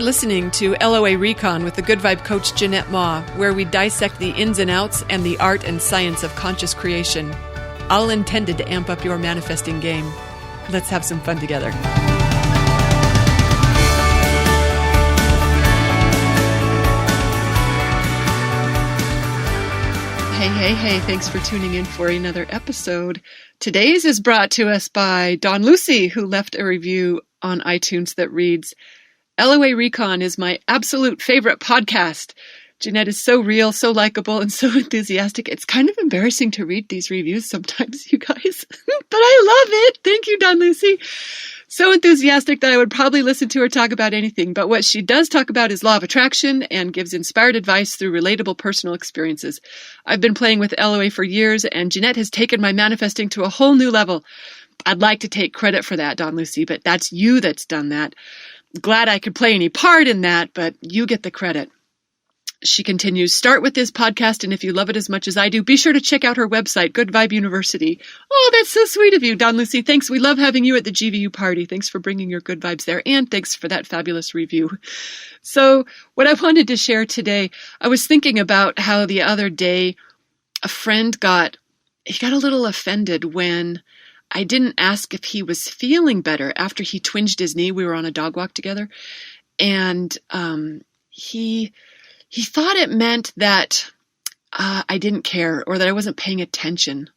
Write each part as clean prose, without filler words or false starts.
listening to LOA Recon with the Good Vibe coach Jeanette Ma, where we dissect the ins and outs and the art and science of conscious creation, all intended to amp up your manifesting game. Let's have some fun together. Hey, thanks for tuning in for another episode. Today's is brought to us by Dawn Lucy, who left a review on iTunes that reads, LOA Recon is my absolute favorite podcast. Jeanette is so real, so likable, and so enthusiastic. It's kind of embarrassing to read these reviews sometimes, you guys, but I love it. Thank you, Dawn Lucy. So enthusiastic that I would probably listen to her talk about anything, but what she does talk about is law of attraction and gives inspired advice through relatable personal experiences. I've been playing with LOA for years, and Jeanette has taken my manifesting to a whole new level. I'd like to take credit for that, Dawn Lucy, but that's you that's done that. Glad I could play any part in that, but you get the credit. She continues, start with this podcast, and if you love it as much as I do, be sure to check out her website, Good Vibe University. Oh, that's so sweet of you, Dawn Lucy. Thanks. We love having you at the GVU party. Thanks for bringing your good vibes there, and thanks for that fabulous review. So what I wanted to share today, I was thinking about how the other day a friend got a little offended when I didn't ask if he was feeling better after he twinged his knee. We were on a dog walk together, and he thought it meant that I didn't care or that I wasn't paying attention.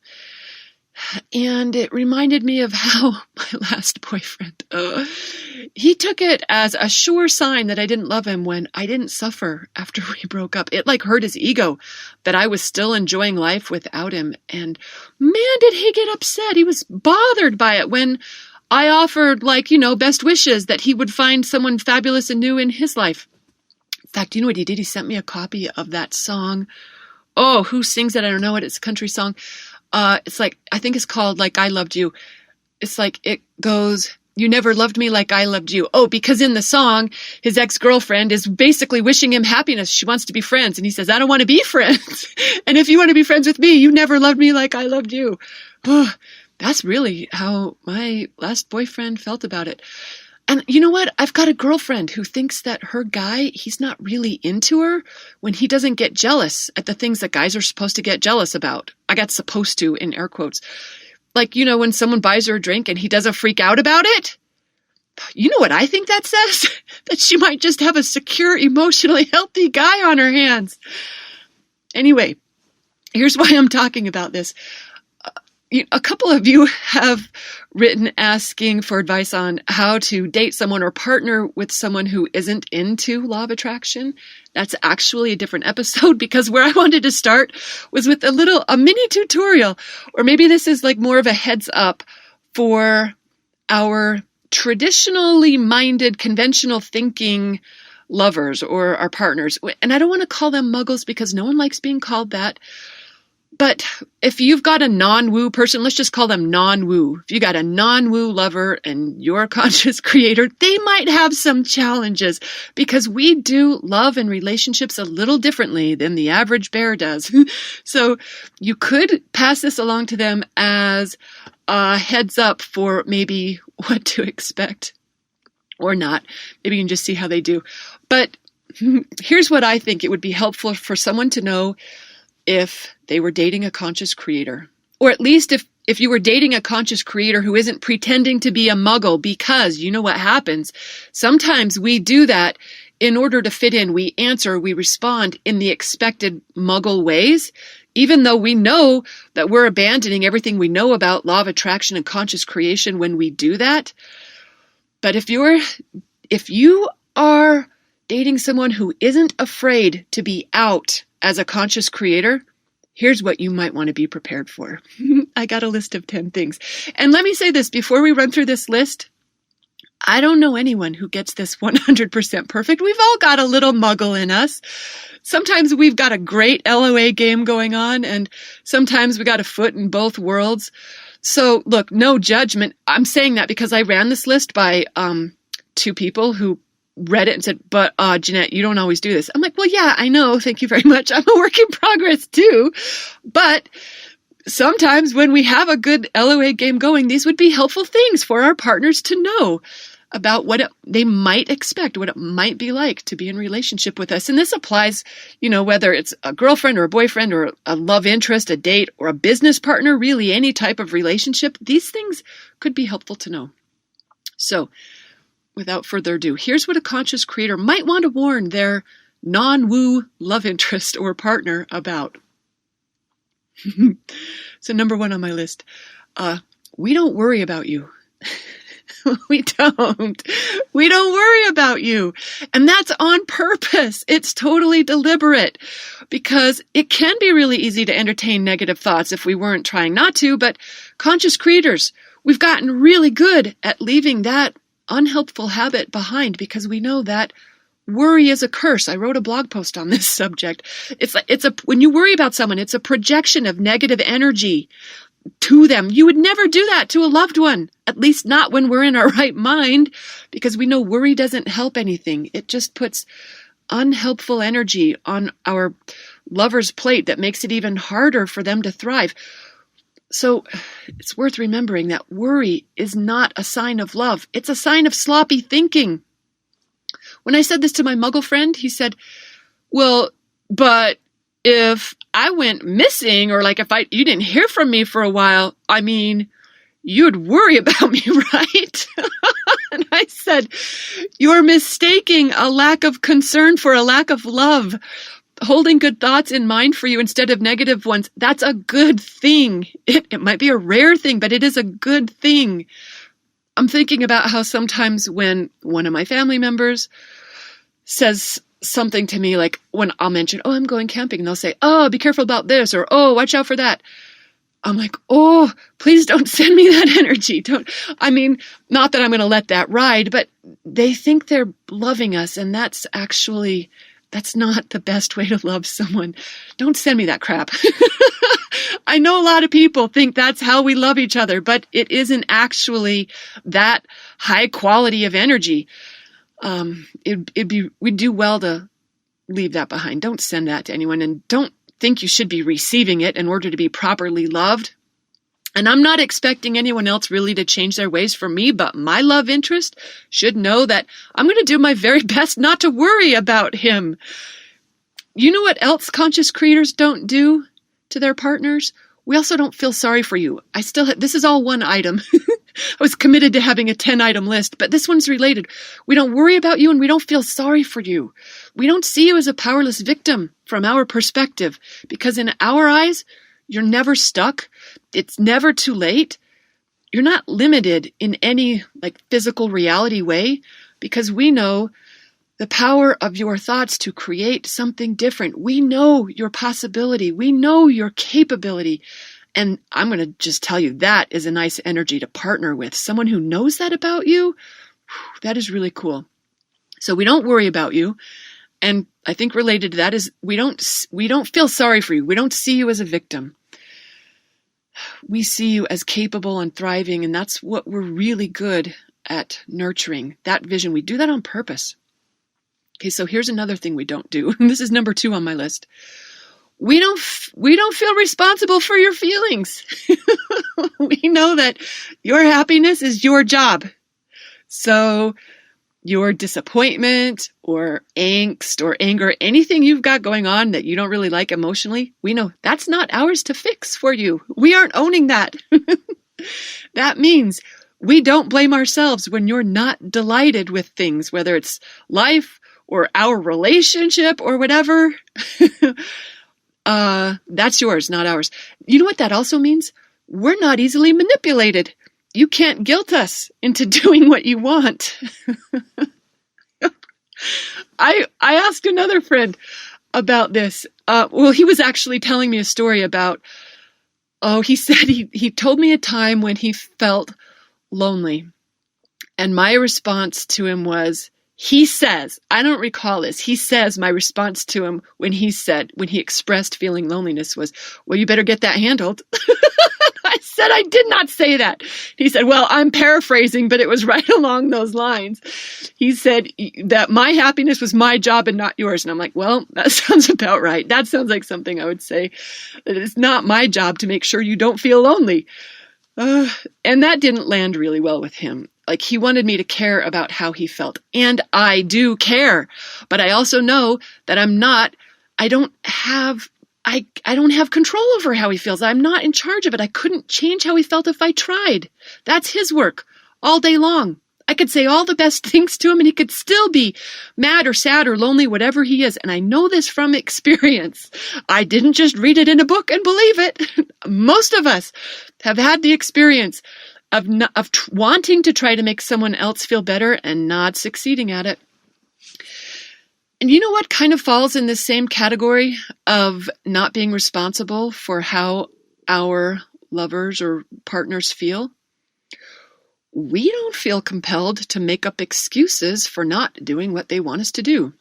And it reminded me of how my last boyfriend, he took it as a sure sign that I didn't love him when I didn't suffer after we broke up. It hurt his ego that I was still enjoying life without him. And man, did he get upset. He was bothered by it when I offered best wishes that he would find someone fabulous and new in his life. In fact, you know what he did? He sent me a copy of that song. Oh, who sings it? I don't know it. It's a country song. I think it's called Like I Loved You. It's it goes, you never loved me like I loved you. Oh, because in the song, his ex-girlfriend is basically wishing him happiness. She wants to be friends. And he says, I don't want to be friends. And if you want to be friends with me, you never loved me like I loved you. Oh, that's really how my last boyfriend felt about it. And you know what? I've got a girlfriend who thinks that her guy, he's not really into her when he doesn't get jealous at the things that guys are supposed to get jealous about. I got supposed to in air quotes. When someone buys her a drink and he doesn't freak out about it. You know what I think that says? That she might just have a secure, emotionally healthy guy on her hands. Anyway, here's why I'm talking about this. A couple of you have written asking for advice on how to date someone or partner with someone who isn't into law of attraction. That's actually a different episode because where I wanted to start was with a mini tutorial, or maybe this is more of a heads up for our traditionally minded, conventional thinking lovers or our partners. And I don't want to call them muggles because no one likes being called that. But if you've got a non-woo person, let's just call them non-woo. If you got a non-woo lover and you're a conscious creator, they might have some challenges because we do love and relationships a little differently than the average bear does. So you could pass this along to them as a heads up for maybe what to expect or not. Maybe you can just see how they do. But here's what I think it would be helpful for someone to know if they were dating a conscious creator, or at least if you were dating a conscious creator who isn't pretending to be a muggle, because you know what happens. Sometimes we do that in order to fit in. We answer, we respond in the expected muggle ways, even though we know that we're abandoning everything we know about law of attraction and conscious creation when we do that. But if you are dating someone who isn't afraid to be out as a conscious creator, here's what you might want to be prepared for. I got a list of 10 things. And let me say this before we run through this list. I don't know anyone who gets this 100% perfect. We've all got a little muggle in us. Sometimes we've got a great LOA game going on, and sometimes we got a foot in both worlds. So look, no judgment. I'm saying that because I ran this list by two people who read it and said, but Jeanette, you don't always do this. I'm like, well, yeah, I know. Thank you very much. I'm a work in progress too. But sometimes when we have a good LOA game going, these would be helpful things for our partners to know. about what they might expect, what it might be like to be in relationship with us. And this applies, whether it's a girlfriend or a boyfriend or a love interest, a date, or a business partner, really any type of relationship. These things could be helpful to know. So without further ado, here's what a conscious creator might want to warn their non-woo love interest or partner about. So number 1 on my list, we don't worry about you. We don't worry about you. And that's on purpose. It's totally deliberate because it can be really easy to entertain negative thoughts if we weren't trying not to. But conscious creators, we've gotten really good at leaving that unhelpful habit behind because we know that worry is a curse. I wrote a blog post on this subject. When you worry about someone, it's a projection of negative energy to them. You would never do that to a loved one, at least not when we're in our right mind, because we know worry doesn't help anything. It just puts unhelpful energy on our lover's plate that makes it even harder for them to thrive. So it's worth remembering that worry is not a sign of love. It's a sign of sloppy thinking. When I said this to my Muggle friend, he said, well, but if I went missing or like you didn't hear from me for a while, you'd worry about me, right? And I said, you're mistaking a lack of concern for a lack of love. Holding good thoughts in mind for you instead of negative ones, that's a good thing. It might be a rare thing, but it is a good thing. I'm thinking about how sometimes when one of my family members says something to me, like when I'll mention, I'm going camping, and they'll say, be careful about this, or, watch out for that. I'm like, please don't send me that energy. Not that I'm going to let that ride, but they think they're loving us, and that's not the best way to love someone. Don't send me that crap. I know a lot of people think that's how we love each other, but it isn't actually that high quality of energy. We'd do well to leave that behind. Don't send that to anyone, and don't think you should be receiving it in order to be properly loved. And I'm not expecting anyone else really to change their ways for me, but my love interest should know that I'm going to do my very best not to worry about him. You know what else conscious creators don't do to their partners? We also don't feel sorry for you. This is all one item. I was committed to having a 10-item list, but this one's related. We don't worry about you and we don't feel sorry for you. We don't see you as a powerless victim from our perspective, because in our eyes, you're never stuck. It's never too late. You're not limited in any physical reality way, because we know the power of your thoughts to create something different. We know your possibility. We know your capability. And I'm going to just tell you, that is a nice energy to partner with. Someone who knows that about you, that is really cool. So we don't worry about you. And I think related to that is we don't feel sorry for you. We don't see you as a victim. We see you as capable and thriving, and that's what we're really good at nurturing, that vision. We do that on purpose. Okay, so here's another thing we don't do. This is number 2 on my list. We don't feel responsible for your feelings. We know that your happiness is your job. So your disappointment or angst or anger, anything you've got going on that you don't really like emotionally, we know that's not ours to fix for you. We aren't owning that. That means we don't blame ourselves when you're not delighted with things, whether it's life or our relationship or whatever. That's yours, not ours. You know what that also means? We're not easily manipulated. You can't guilt us into doing what you want. I asked another friend about this. He was actually telling me a story about, he said he told me a time when he felt lonely. And my response to him was, he says, I don't recall this. He says my response to him when he expressed feeling loneliness was, well, you better get that handled. I said, I did not say that. He said, well, I'm paraphrasing, but it was right along those lines. He said that my happiness was my job and not yours. And I'm like, well, that sounds about right. That sounds like something I would say. That it's not my job to make sure you don't feel lonely. And that didn't land really well with him. Like, he wanted me to care about how he felt. And I do care. But I also know that I don't have control over how he feels. I'm not in charge of it. I couldn't change how he felt if I tried. That's his work all day long. I could say all the best things to him and he could still be mad or sad or lonely, whatever he is. And I know this from experience. I didn't just read it in a book and believe it. Most of us have had the experience of wanting to try to make someone else feel better and not succeeding at it. And you know what kind of falls in this same category of not being responsible for how our lovers or partners feel? We don't feel compelled to make up excuses for not doing what they want us to do.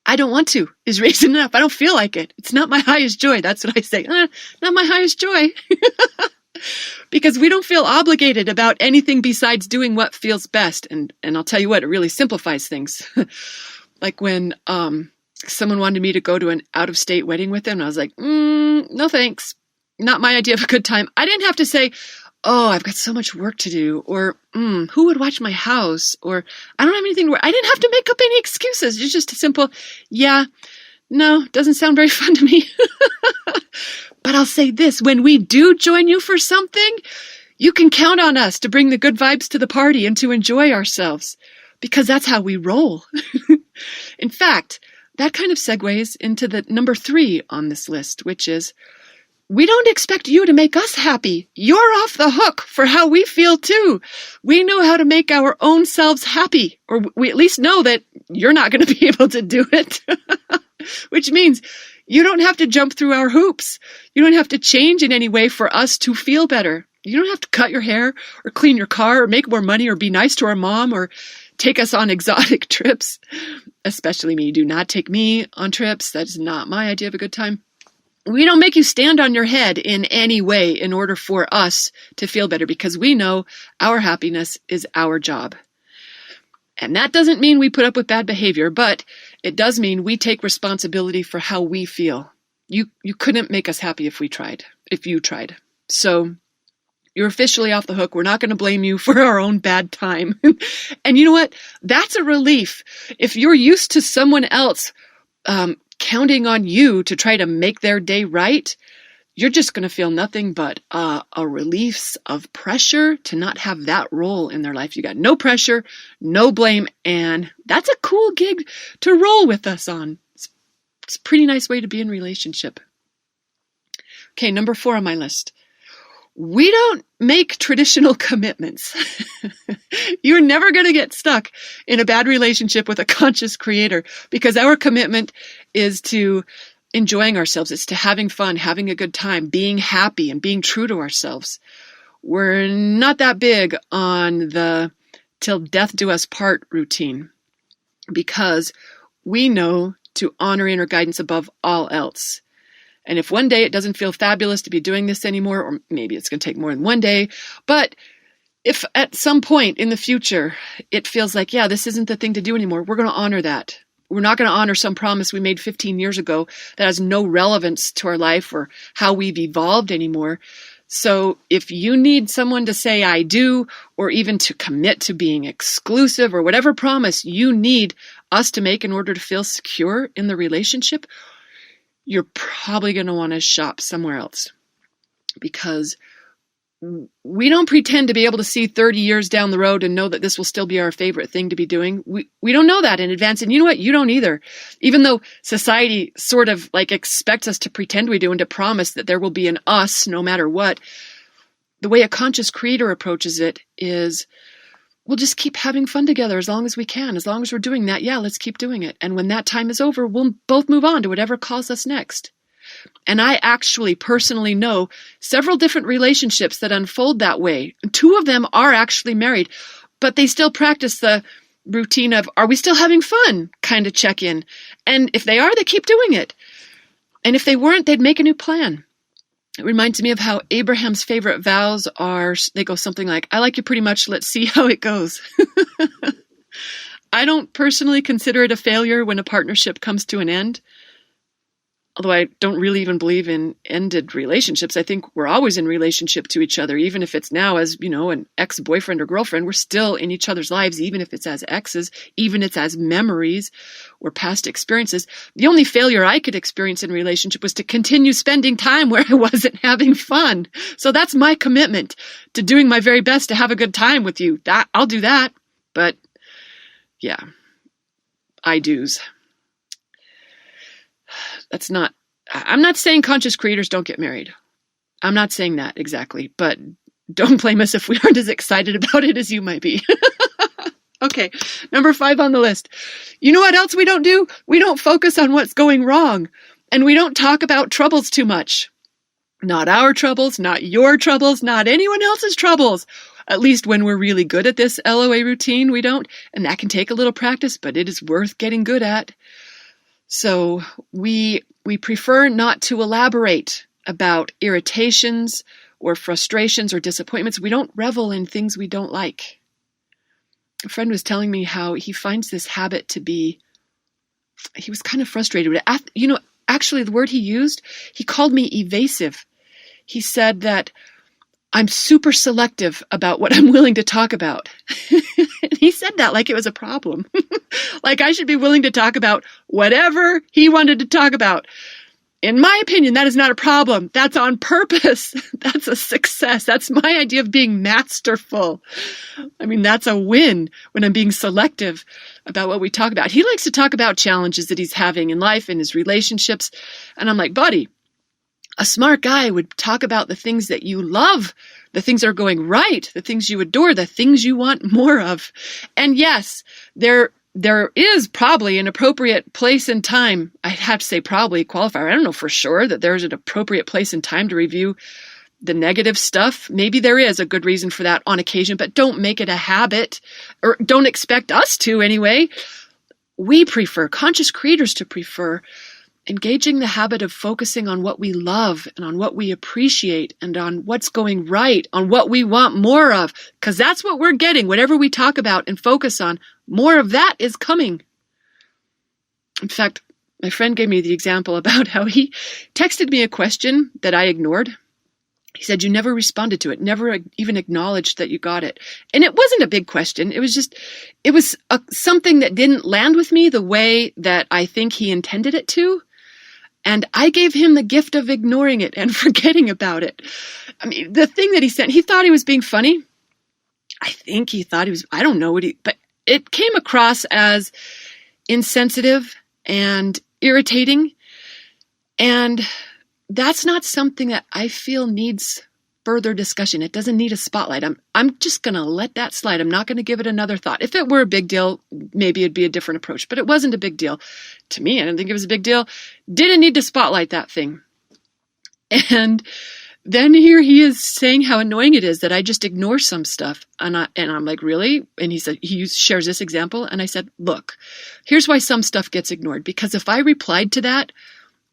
I don't want to is reason enough. I don't feel like it. It's not my highest joy. That's what I say. Not my highest joy. Because we don't feel obligated about anything besides doing what feels best. And I'll tell you what, it really simplifies things. Like when someone wanted me to go to an out-of-state wedding with them, and I was like, no thanks. Not my idea of a good time. I didn't have to say, oh, I've got so much work to do, or who would watch my house, or I don't have anything to wear. I didn't have to make up any excuses. It's just a simple, yeah, no, doesn't sound very fun to me. But I'll say this, when we do join you for something, you can count on us to bring the good vibes to the party and to enjoy ourselves, because that's how we roll. In fact, that kind of segues into the number 3 on this list, which is, we don't expect you to make us happy. You're off the hook for how we feel too. We know how to make our own selves happy, or we at least know that you're not going to be able to do it. Which means you don't have to jump through our hoops. You don't have to change in any way for us to feel better. You don't have to cut your hair or clean your car or make more money or be nice to our mom or take us on exotic trips. Especially me. Do not take me on trips. That is not my idea of a good time. We don't make you stand on your head in any way in order for us to feel better, because we know our happiness is our job. And that doesn't mean we put up with bad behavior, but it does mean we take responsibility for how we feel. You couldn't make us happy if you tried. So you're officially off the hook. We're not going to blame you for our own bad time. And you know what? That's a relief. If you're used to someone else counting on you to try to make their day right, you're just going to feel nothing but a release of pressure to not have that role in their life. You got no pressure, no blame, and that's a cool gig to roll with us on. It's a pretty nice way to be in relationship. Okay, number 4 on my list. We don't make traditional commitments. You're never going to get stuck in a bad relationship with a conscious creator, because our commitment is to enjoying ourselves. It's to having fun, having a good time, being happy, and being true to ourselves. We're not that big on the till death do us part routine, because we know to honor inner guidance above all else. And if one day it doesn't feel fabulous to be doing this anymore, or maybe it's going to take more than one day, but if at some point in the future it feels like, yeah, this isn't the thing to do anymore, we're going to honor that. We're not going to honor some promise we made 15 years ago that has no relevance to our life or how we've evolved anymore. So if you need someone to say I do, or even to commit to being exclusive, or whatever promise you need us to make in order to feel secure in the relationship, you're probably going to want to shop somewhere else, because we don't pretend to be able to see 30 years down the road and know that this will still be our favorite thing to be doing. We don't know that in advance. And you know what? You don't either. Even though society sort of like expects us to pretend we do and to promise that there will be an us no matter what, the way a conscious creator approaches it is, we'll just keep having fun together as long as we can. As long as we're doing that, yeah, let's keep doing it. And when that time is over, we'll both move on to whatever calls us next. And I actually personally know several different relationships that unfold that way. 2 of them are actually married, but they still practice the routine of, are we still having fun? Kind of check in. And if they are, they keep doing it. And if they weren't, they'd make a new plan. It reminds me of how Abraham's favorite vows are, they go something like, I like you pretty much, let's see how it goes. I don't personally consider it a failure when a partnership comes to an end. although I don't really even believe in ended relationships. I think we're always in relationship to each other, even if it's now as, an ex-boyfriend or girlfriend, we're still in each other's lives, even if it's as exes, even if it's as memories or past experiences. The only failure I could experience in a relationship was to continue spending time where I wasn't having fun. So that's my commitment to doing my very best to have a good time with you. I'll do that. But yeah, I do's. I'm not saying conscious creators don't get married. I'm not saying that exactly, but don't blame us if we aren't as excited about it as you might be. Okay, number 5 on the list. You know what else we don't do? We don't focus on what's going wrong, and we don't talk about troubles too much. Not our troubles, not your troubles, not anyone else's troubles. At least when we're really good at this LOA routine, we don't. And that can take a little practice, but it is worth getting good at. So we prefer not to elaborate about irritations or frustrations or disappointments. We don't revel in things we don't like. A friend was telling me how he finds this habit to be, he was kind of frustrated with it. Actually the word he used, he called me evasive. He said that I'm super selective about what I'm willing to talk about. And he said that like it was a problem. Like I should be willing to talk about whatever he wanted to talk about. In my opinion, that is not a problem. That's on purpose. That's a success. That's my idea of being masterful. I mean, that's a win when I'm being selective about what we talk about. He likes to talk about challenges that he's having in life, in his relationships. And I'm like, buddy, a smart guy would talk about the things that you love, the things that are going right, the things you adore, the things you want more of. And yes, there is probably an appropriate place and time. I have to say probably qualifier. I don't know for sure that there's an appropriate place and time to review the negative stuff. Maybe there is a good reason for that on occasion, but don't make it a habit, or don't expect us to anyway. We prefer, conscious creators to prefer, engaging the habit of focusing on what we love and on what we appreciate and on what's going right, on what we want more of, because that's what we're getting. Whatever we talk about and focus on, more of that is coming. In fact, my friend gave me the example about how he texted me a question that I ignored. He said, you never responded to it, never even acknowledged that you got it. And it wasn't a big question. It was something that didn't land with me the way that I think he intended it to. And I gave him the gift of ignoring it and forgetting about it. I mean, the thing that he sent, he thought he was being funny. I think he thought he was, I don't know but it came across as insensitive and irritating. And that's not something that I feel needs further discussion. It doesn't need a spotlight. I'm just going to let that slide. I'm not going to give it another thought. If it were a big deal, maybe it'd be a different approach, but it wasn't a big deal. To me, I didn't think it was a big deal. Didn't need to spotlight that thing. And then here he is saying how annoying it is that I just ignore some stuff. And I'm like, really? And he said, he shares this example. And I said, look, here's why some stuff gets ignored. Because if I replied to that,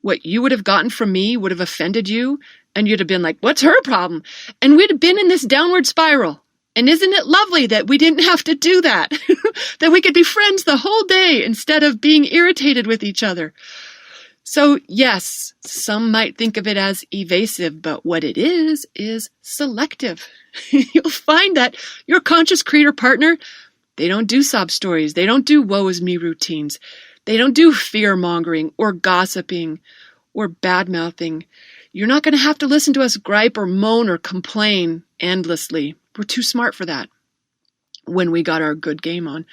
what you would have gotten from me would have offended you. And you'd have been like, what's her problem? And we'd have been in this downward spiral. And isn't it lovely that we didn't have to do that? That we could be friends the whole day instead of being irritated with each other. So yes, some might think of it as evasive, but what it is selective. You'll find that your conscious creator partner, they don't do sob stories. They don't do woe is me routines. They don't do fear mongering or gossiping or bad mouthing. You're not going to have to listen to us gripe or moan or complain endlessly. We're too smart for that when we got our good game on.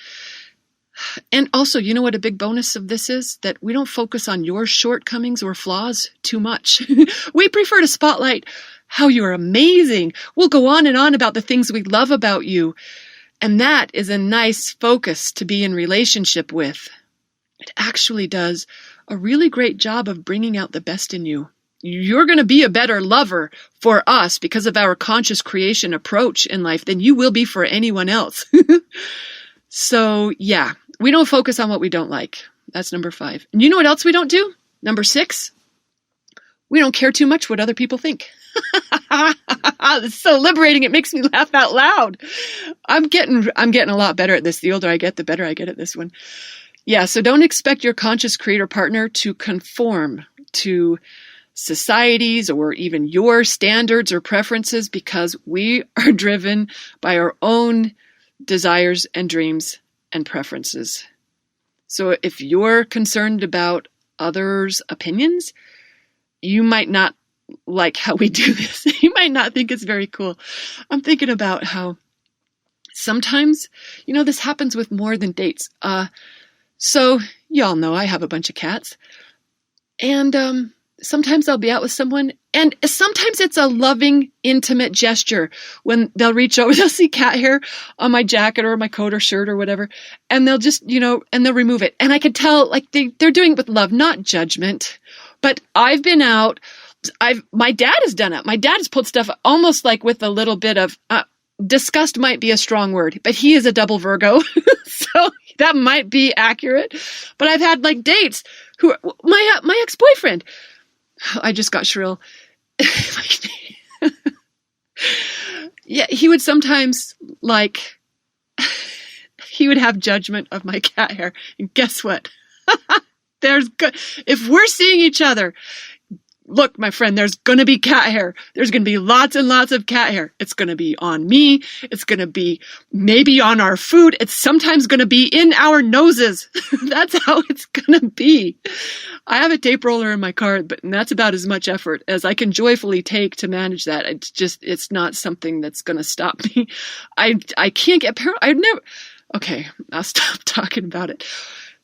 And also, you know what a big bonus of this is? That we don't focus on your shortcomings or flaws too much. We prefer to spotlight how you're amazing. We'll go on and on about the things we love about you. And that is a nice focus to be in relationship with. It actually does a really great job of bringing out the best in you. You're going to be a better lover for us because of our conscious creation approach in life than you will be for anyone else. So yeah, we don't focus on what we don't like. That's number 5. And you know what else we don't do? Number 6, we don't care too much what other people think. It's so liberating. It makes me laugh out loud. I'm getting a lot better at this. The older I get, the better I get at this one. Yeah, so don't expect your conscious creator partner to conform to society's or even your standards or preferences, because we are driven by our own desires and dreams and preferences. So if you're concerned about others' opinions, you might not like how we do this. You might not think it's very cool. I'm thinking about how sometimes, this happens with more than dates. So y'all know I have a bunch of cats, and sometimes I'll be out with someone, and sometimes it's a loving, intimate gesture when they'll reach over, they'll see cat hair on my jacket or my coat or shirt or whatever, and they'll just, and they'll remove it. And I could tell, like, they're doing it with love, not judgment. But I've been out, my dad has done it. My dad has pulled stuff almost like with a little bit of, disgust might be a strong word, but he is a double Virgo. So that might be accurate. But I've had like dates who, my ex-boyfriend, I just got shrill. Yeah, he would sometimes he would have judgment of my cat hair. And guess what? If we're seeing each other, look, my friend, there's going to be cat hair. There's going to be lots and lots of cat hair. It's going to be on me. It's going to be maybe on our food. It's sometimes going to be in our noses. That's how it's going to be. I have a tape roller in my car, but that's about as much effort as I can joyfully take to manage that. It's not something that's going to stop me. I can't get okay, I'll stop talking about it.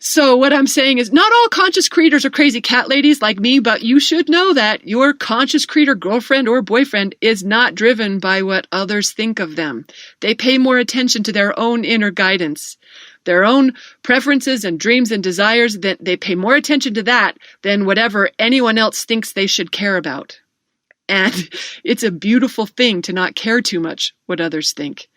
So what I'm saying is, not all conscious creators are crazy cat ladies like me, but you should know that your conscious creator girlfriend or boyfriend is not driven by what others think of them. They pay more attention to their own inner guidance, their own preferences and dreams and desires. That they pay more attention to that than whatever anyone else thinks they should care about. And it's a beautiful thing to not care too much what others think.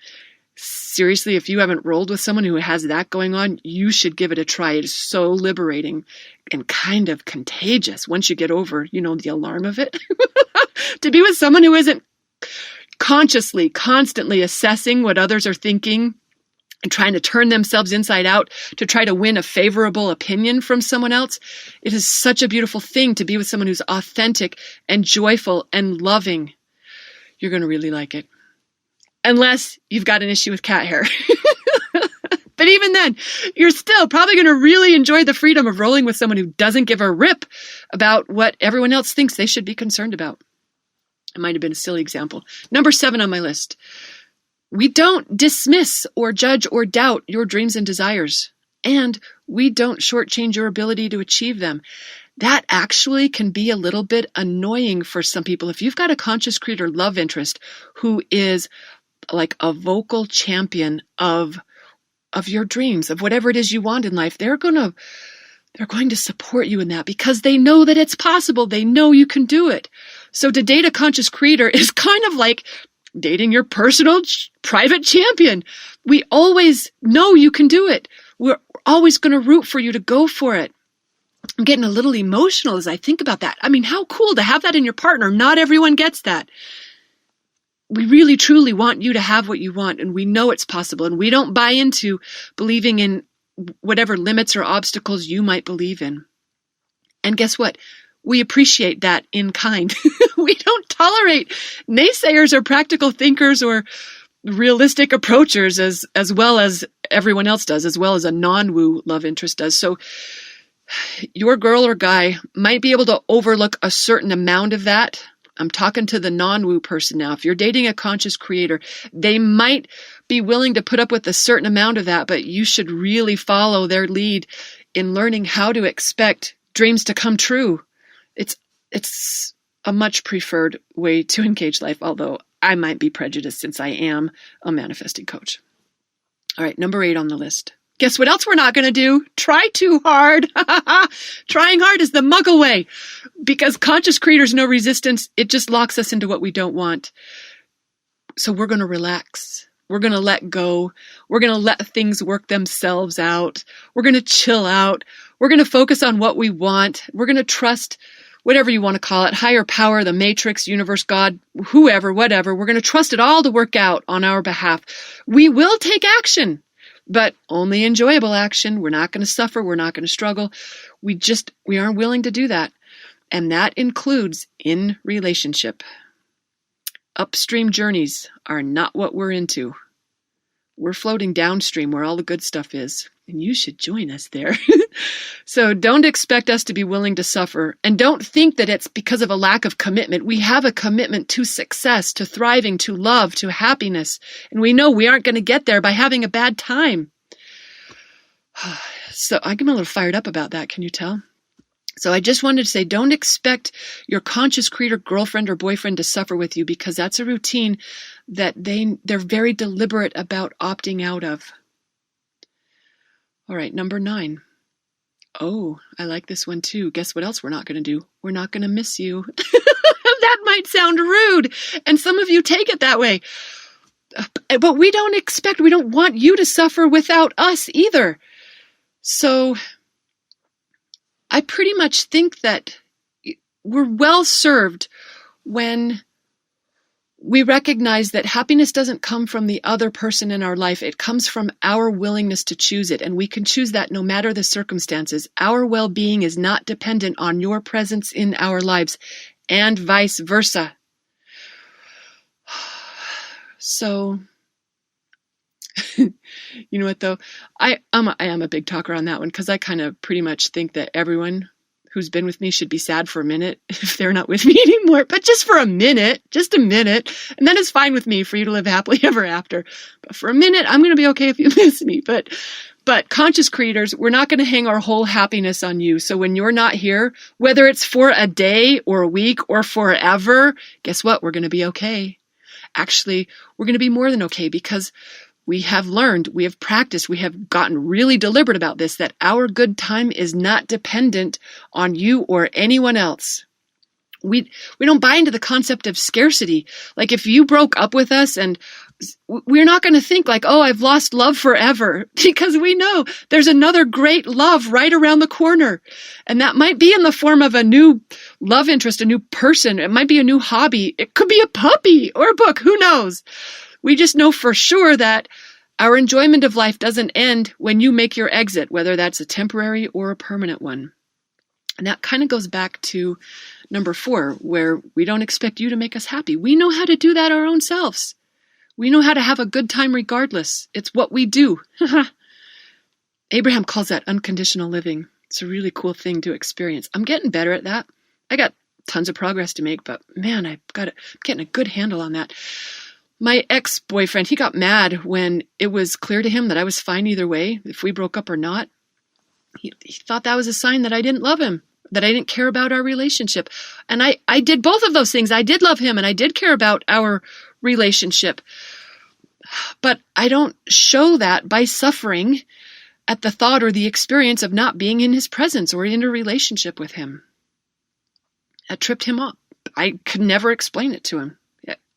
Seriously, if you haven't rolled with someone who has that going on, you should give it a try. It is so liberating and kind of contagious once you get over, the alarm of it. To be with someone who isn't consciously, constantly assessing what others are thinking and trying to turn themselves inside out to try to win a favorable opinion from someone else. It is such a beautiful thing to be with someone who's authentic and joyful and loving. You're going to really like it. Unless you've got an issue with cat hair. But even then, you're still probably going to really enjoy the freedom of rolling with someone who doesn't give a rip about what everyone else thinks they should be concerned about. It might have been a silly example. Number 7 on my list. We don't dismiss or judge or doubt your dreams and desires. And we don't shortchange your ability to achieve them. That actually can be a little bit annoying for some people. If you've got a conscious creator love interest who is like a vocal champion of your dreams, of whatever it is you want in life, they're going to support you in that because they know that it's possible. They know you can do it. So to date a conscious creator is kind of like dating your personal private champion. We always know you can do it. We're always going to root for you to go for it. I'm getting a little emotional as I think about that. I mean, how cool to have that in your partner. Not everyone gets that. We really, truly want you to have what you want, and we know it's possible, and we don't buy into believing in whatever limits or obstacles you might believe in. And guess what? We appreciate that in kind. We don't tolerate naysayers or practical thinkers or realistic approachers as well as everyone else does, as well as a non-woo love interest does. So your girl or guy might be able to overlook a certain amount of that. I'm talking to the non-woo person now. If you're dating a conscious creator, they might be willing to put up with a certain amount of that, but you should really follow their lead in learning how to expect dreams to come true. It's a much preferred way to engage life, although I might be prejudiced since I am a manifesting coach. All right, number 8 on the list. Guess what else we're not going to do? Try too hard. Trying hard is the muggle way. Because conscious creators know resistance. It just locks us into what we don't want. So we're going to relax. We're going to let go. We're going to let things work themselves out. We're going to chill out. We're going to focus on what we want. We're going to trust whatever you want to call it, higher power, the matrix, universe, God, whoever, whatever. We're going to trust it all to work out on our behalf. We will take action. But only enjoyable action. We're not going to suffer. We're not going to struggle. We aren't willing to do that. And that includes in relationship. Upstream journeys are not what we're into. We're floating downstream where all the good stuff is, and you should join us there. So don't expect us to be willing to suffer, and don't think that it's because of a lack of commitment. We have a commitment to success, to thriving, to love, to happiness, and we know we aren't going to get there by having a bad time. So I'm a little fired up about that, can you tell? So I just wanted to say, don't expect your conscious creator girlfriend or boyfriend to suffer with you, because that's a routine that they're very deliberate about opting out of. All right, number 9. Oh, I like this one too. Guess what else we're not going to do? We're not going to miss you. That might sound rude, and some of you take it that way. But we don't want you to suffer without us either. So I pretty much think that we're well served when we recognize that happiness doesn't come from the other person in our life. It comes from our willingness to choose it, and we can choose that no matter the circumstances. Our well-being is not dependent on your presence in our lives, and vice versa. So, you know what though? I am a big talker on that one, because I kind of pretty much think that everyone who's been with me should be sad for a minute if they're not with me anymore, but just for a minute, and then it's fine with me for you to live happily ever after. But for a minute, I'm going to be okay if you miss me. But conscious creators, we're not going to hang our whole happiness on you. So when you're not here, whether it's for a day or a week or forever, guess what? We're going to be okay. Actually, we're going to be more than okay, because we have learned, we have practiced, we have gotten really deliberate about this, that our good time is not dependent on you or anyone else. We don't buy into the concept of scarcity. Like if you broke up with us, and we're not going to think like, oh, I've lost love forever, because we know there's another great love right around the corner. And that might be in the form of a new love interest, a new person. It might be a new hobby. It could be a puppy or a book. Who knows? We just know for sure that our enjoyment of life doesn't end when you make your exit, whether that's a temporary or a permanent one. And that kind of goes back to number 4, where we don't expect you to make us happy. We know how to do that our own selves. We know how to have a good time regardless. It's what we do. Abraham calls that unconditional living. It's a really cool thing to experience. I'm getting better at that. I got tons of progress to make, but man, I'm getting a good handle on that. My ex-boyfriend, he got mad when it was clear to him that I was fine either way, if we broke up or not. He thought that was a sign that I didn't love him, that I didn't care about our relationship. And I did both of those things. I did love him, and I did care about our relationship. But I don't show that by suffering at the thought or the experience of not being in his presence or in a relationship with him. That tripped him up. I could never explain it to him.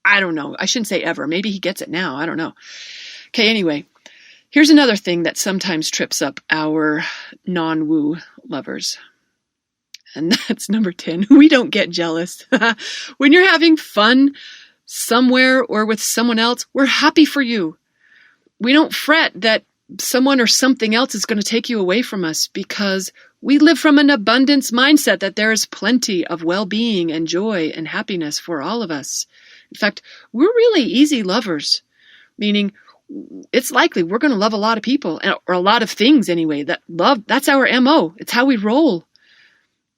I don't know. I shouldn't say ever. Maybe he gets it now. I don't know. Okay, anyway, here's another thing that sometimes trips up our non-woo lovers. And that's number 10. We don't get jealous. When you're having fun somewhere or with someone else, we're happy for you. We don't fret that someone or something else is going to take you away from us, because we live from an abundance mindset that there is plenty of well-being and joy and happiness for all of us. In fact, we're really easy lovers, meaning it's likely we're going to love a lot of people, or a lot of things anyway. That's our MO. It's how we roll.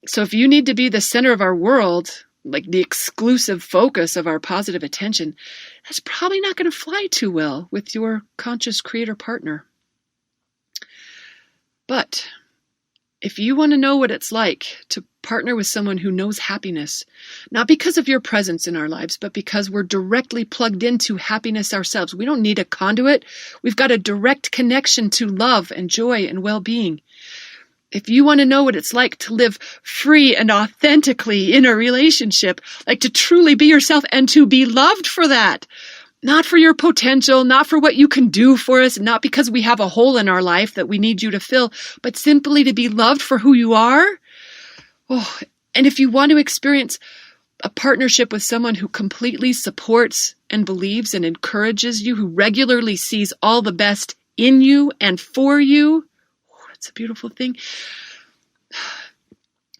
So if you need to be the center of our world, like the exclusive focus of our positive attention, that's probably not going to fly too well with your conscious creator partner. But if you want to know what it's like to partner with someone who knows happiness, not because of your presence in our lives, but because we're directly plugged into happiness ourselves. We don't need a conduit. We've got a direct connection to love and joy and well-being. If you want to know what it's like to live free and authentically in a relationship, like to truly be yourself and to be loved for that, not for your potential, not for what you can do for us, not because we have a hole in our life that we need you to fill, but simply to be loved for who you are. Oh, and if you want to experience a partnership with someone who completely supports and believes and encourages you, who regularly sees all the best in you and for you, oh, that's a beautiful thing.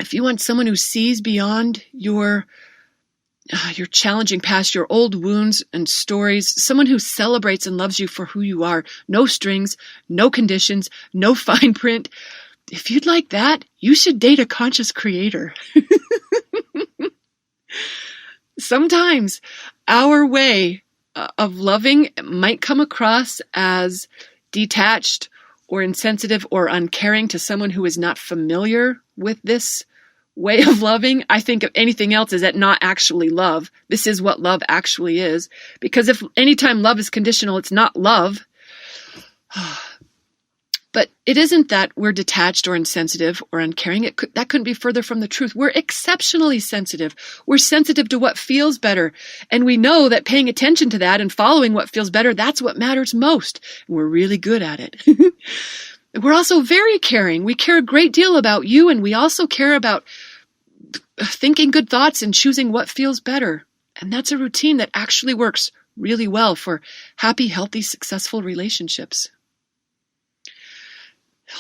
If you want someone who sees beyond your challenging past, your old wounds and stories, someone who celebrates and loves you for who you are, no strings, no conditions, no fine print. If you'd like that, you should date a conscious creator. Sometimes our way of loving might come across as detached or insensitive or uncaring to someone who is not familiar with this way of loving. I think if anything else is that not actually love. This is what love actually is. Because if anytime love is conditional, it's not love. But it isn't that we're detached or insensitive or uncaring. That couldn't be further from the truth. We're exceptionally sensitive. We're sensitive to what feels better. And we know that paying attention to that and following what feels better, that's what matters most. And we're really good at it. We're also very caring. We care a great deal about you, and we also care about thinking good thoughts and choosing what feels better. And that's a routine that actually works really well for happy, healthy, successful relationships.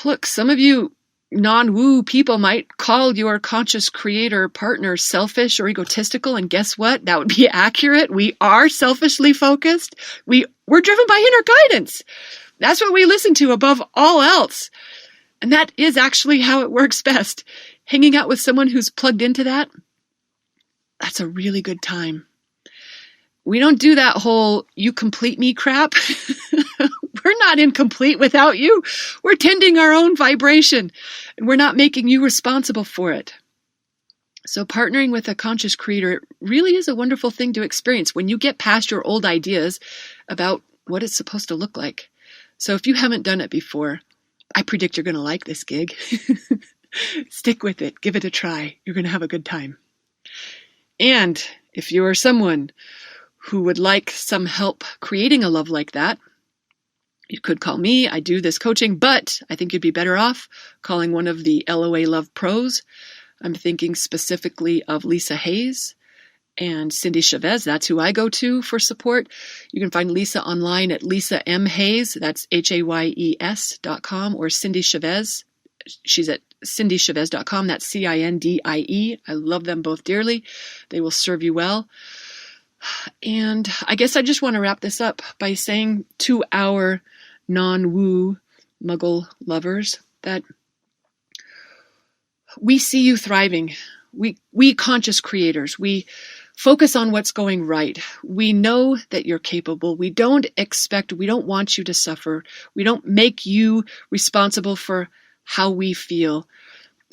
Look, some of you non-woo people might call your conscious creator partner selfish or egotistical, and guess what? That would be accurate. We are selfishly focused. We're driven by inner guidance. That's what we listen to above all else. And that is actually how it works best. Hanging out with someone who's plugged into that, that's a really good time. We don't do that whole you complete me crap. We're not incomplete without you. We're tending our own vibration, and we're not making you responsible for it. So partnering with a conscious creator really is a wonderful thing to experience when you get past your old ideas about what it's supposed to look like. So if you haven't done it before, I predict you're going to like this gig. Stick with it. Give it a try. You're going to have a good time. And if you are someone who would like some help creating a love like that, you could call me. I do this coaching, but I think you'd be better off calling one of the LOA Love Pros. I'm thinking specifically of Lisa Hayes and Cindy Chavez. That's who I go to for support. You can find Lisa online at Lisa M. Hayes. That's HAYES.com, or Cindy Chavez. She's at cindychavez.com. That's CINDIE. I love them both dearly. They will serve you well. And I guess I just want to wrap this up by saying to our non-woo muggle lovers that we see you thriving. We conscious creators, we focus on what's going right. We know that you're capable. We don't want you to suffer. We don't make you responsible for how we feel.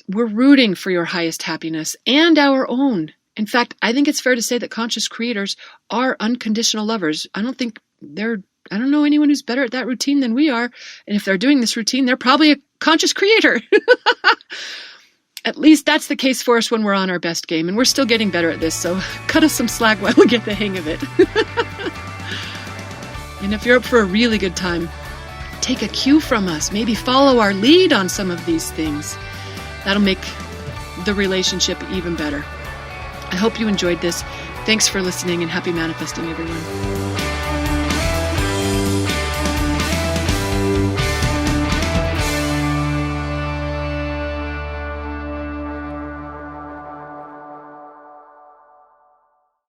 We're rooting for your highest happiness and our own. In fact, I think it's fair to say that conscious creators are unconditional lovers. I don't know anyone who's better at that routine than we are. And if they're doing this routine, they're probably a conscious creator. At least that's the case for us when we're on our best game. And we're still getting better at this. So cut us some slack while we get the hang of it. And if you're up for a really good time, take a cue from us. Maybe follow our lead on some of these things. That'll make the relationship even better. I hope you enjoyed this. Thanks for listening, and happy manifesting, everyone.